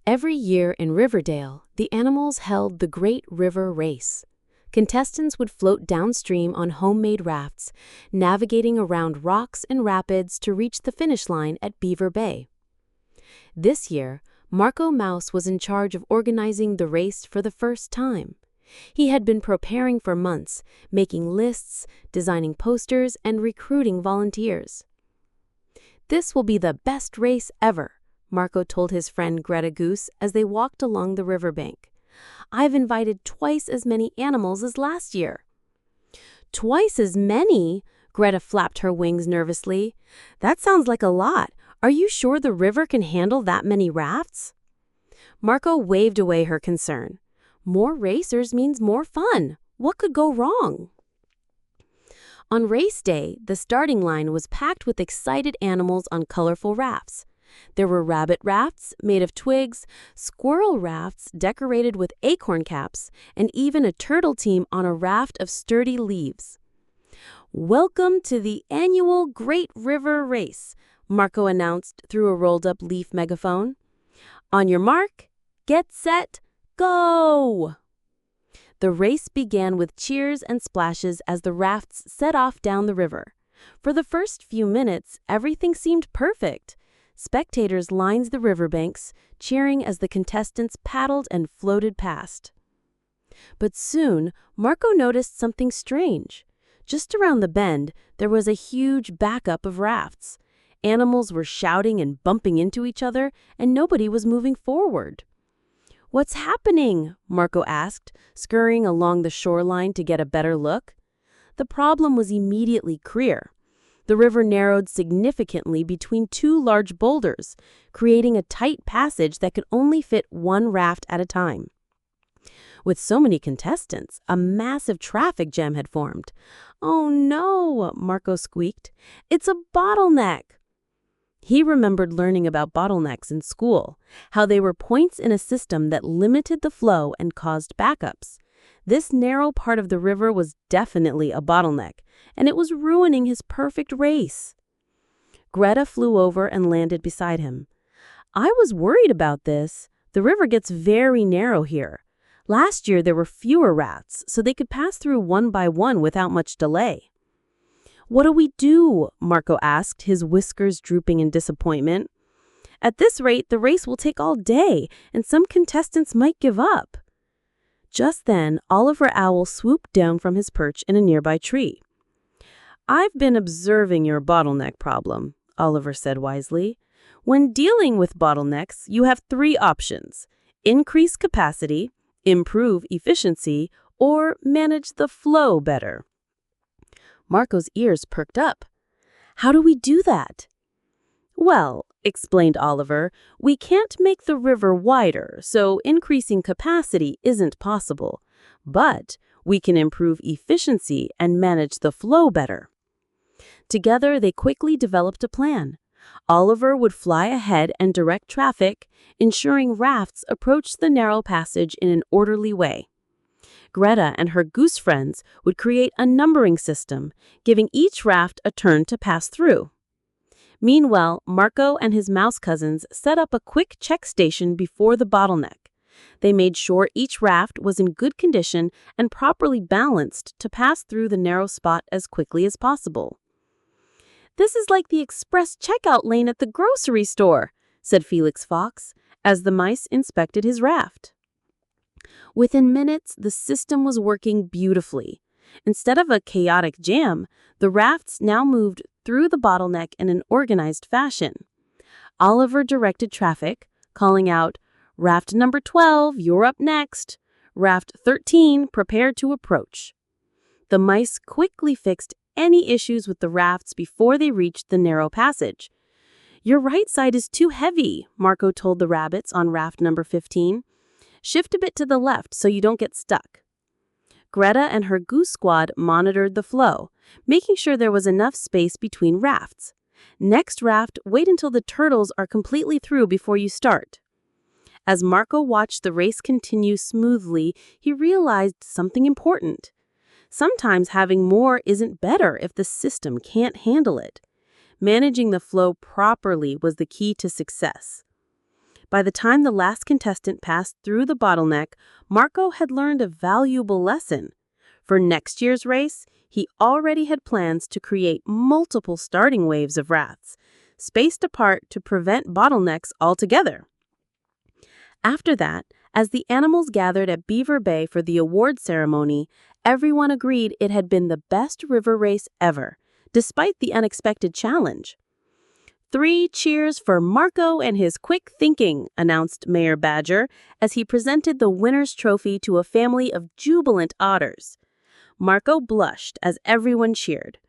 Every year in Riverdale, the animals held the Great River Race. Contestants would float downstream on homemade rafts, navigating around rocks and rapids to reach the finish line at Beaver Bay. This year, Marco Mouse was in charge of organizing the race for the first time. He had been preparing for months, making lists, designing posters, and recruiting volunteers. "This will be the best race ever," Marco told his friend Greta Goose as they walked along the riverbank. "I've invited twice as many animals as last year." "Twice as many?" Greta flapped her wings nervously. "That sounds like a lot. Are you sure the river can handle that many rafts?" Marco waved away her concern. "More racers means more fun. What could go wrong?" On race day, the starting line was packed with excited animals on colorful rafts. There were rabbit rafts made of twigs, squirrel rafts decorated with acorn caps, and even a turtle team on a raft of sturdy leaves. "Welcome to the annual Great River Race," Marco announced through a rolled-up leaf megaphone. "On your mark, get set, go!" The race began with cheers and splashes as the rafts set off down the river. For the first few minutes, everything seemed perfect. Spectators lined the riverbanks, cheering as the contestants paddled and floated past. But soon, Marco noticed something strange. Just around the bend, there was a huge backup of rafts. Animals were shouting and bumping into each other, and nobody was moving forward. "What's happening?" Marco asked, scurrying along the shoreline to get a better look. The problem was immediately clear. The river narrowed significantly between two large boulders, creating a tight passage that could only fit one raft at a time. With so many contestants, a massive traffic jam had formed. "Oh no," Marco squeaked. "It's a bottleneck." He remembered learning about bottlenecks in school, how they were points in a system that limited the flow and caused backups. This narrow part of the river was definitely a bottleneck, and it was ruining his perfect race. Greta flew over and landed beside him. "I was worried about this. The river gets very narrow here. Last year there were fewer rafts, so they could pass through one by one without much delay." "What do we do?" Marco asked, his whiskers drooping in disappointment. "At this rate, the race will take all day, and some contestants might give up." Just then, Oliver Owl swooped down from his perch in a nearby tree. "I've been observing your bottleneck problem," Oliver said wisely. "When dealing with bottlenecks, you have three options: increase capacity, improve efficiency, or manage the flow better." Marco's ears perked up. "How do we do that?" "Well," explained Oliver, "we can't make the river wider, so increasing capacity isn't possible. But we can improve efficiency and manage the flow better." Together, they quickly developed a plan. Oliver would fly ahead and direct traffic, ensuring rafts approached the narrow passage in an orderly way. Greta and her goose friends would create a numbering system, giving each raft a turn to pass through. Meanwhile, Marco and his mouse cousins set up a quick check station before the bottleneck. They made sure each raft was in good condition and properly balanced to pass through the narrow spot as quickly as possible. "This is like the express checkout lane at the grocery store," said Felix Fox, as the mice inspected his raft. Within minutes, the system was working beautifully. Instead of a chaotic jam, the rafts now moved through the bottleneck in an organized fashion. Oliver directed traffic, calling out, "Raft number 12, you're up next. Raft 13, prepare to approach." The mice quickly fixed any issues with the rafts before they reached the narrow passage. "Your right side is too heavy," Marco told the rabbits on raft number 15. "Shift a bit to the left so you don't get stuck." Greta and her goose squad monitored the flow, making sure there was enough space between rafts. "Next raft, wait until the turtles are completely through before you start." As Marco watched the race continue smoothly, he realized something important. Sometimes having more isn't better if the system can't handle it. Managing the flow properly was the key to success. By the time the last contestant passed through the bottleneck, Marco had learned a valuable lesson. For next year's race, he already had plans to create multiple starting waves of rafts, spaced apart to prevent bottlenecks altogether. After that, as the animals gathered at Beaver Bay for the award ceremony, everyone agreed it had been the best river race ever, despite the unexpected challenge. 3 cheers for Marco and his quick thinking, announced Mayor Badger as he presented the winner's trophy to a family of jubilant otters. Marco blushed as everyone cheered.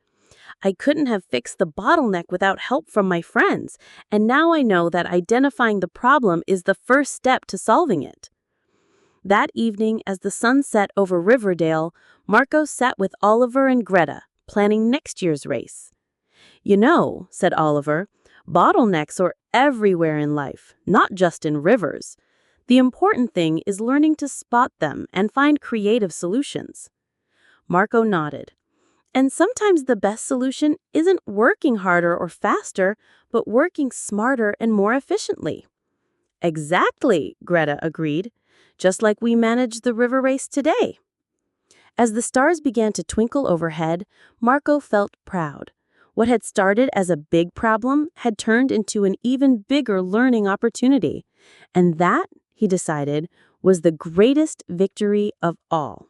I couldn't have fixed the bottleneck without help from my friends, and now I know that identifying the problem is the first step to solving it. That evening, as the sun set over Riverdale, Marco sat with Oliver and Greta, planning next year's race. "You know," said Oliver, "bottlenecks are everywhere in life, not just in rivers. The important thing is learning to spot them and find creative solutions." Marco nodded. "And sometimes the best solution isn't working harder or faster, but working smarter and more efficiently." "Exactly," Greta agreed, "just like we managed the river race today." As the stars began to twinkle overhead, Marco felt proud. What had started as a big problem had turned into an even bigger learning opportunity. And that, he decided, was the greatest victory of all.